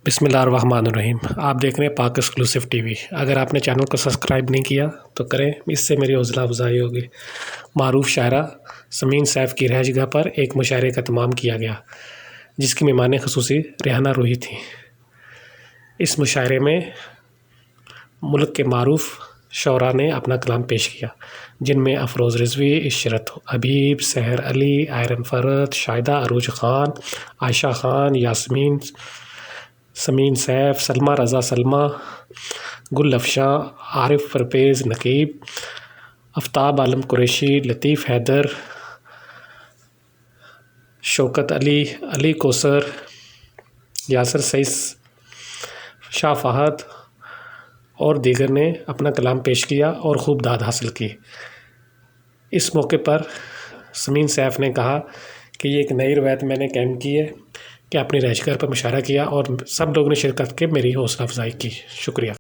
بسم اللہ الرحمن الرحیم۔ آپ دیکھ رہے ہیں پاک ایکسکلوسیو ٹی وی۔ اگر آپ نے چینل کو سبسکرائب نہیں کیا تو کریں، اس سے میری حوصلہ افزائی ہوگی۔ معروف شاعرہ سمین سیف کی رہائش گاہ پر ایک مشاعرے کا اہتمام کیا گیا، جس کی مہمان خصوصی ریحانہ روحی تھیں۔ اس مشاعرے میں ملک کے معروف شعراء نے اپنا کلام پیش کیا، جن میں افروز رضوی، عشرت حبیب، سحر علی، آئرن فرد، شاہدہ عروج خان، عائشہ خان، یاسمین، سمین سیف، سلمیٰ رضا سلمیٰ، گل افشاں، عارف پرویز نقیب، آفتاب عالم قریشی، لطیف حیدر، شوکت علی، علی کوثر، یاسر سعید، شاہ فہد اور دیگر نے اپنا کلام پیش کیا اور خوب داد حاصل کی۔ اس موقع پر سمین سیف نے کہا کہ یہ ایک نئی روایت میں نے قائم کی ہے کہ اپنی رہائش گاہ پر مشاعرہ کیا اور سب لوگوں نے شرکت کے میری حوصلہ افزائی کی۔ شکریہ۔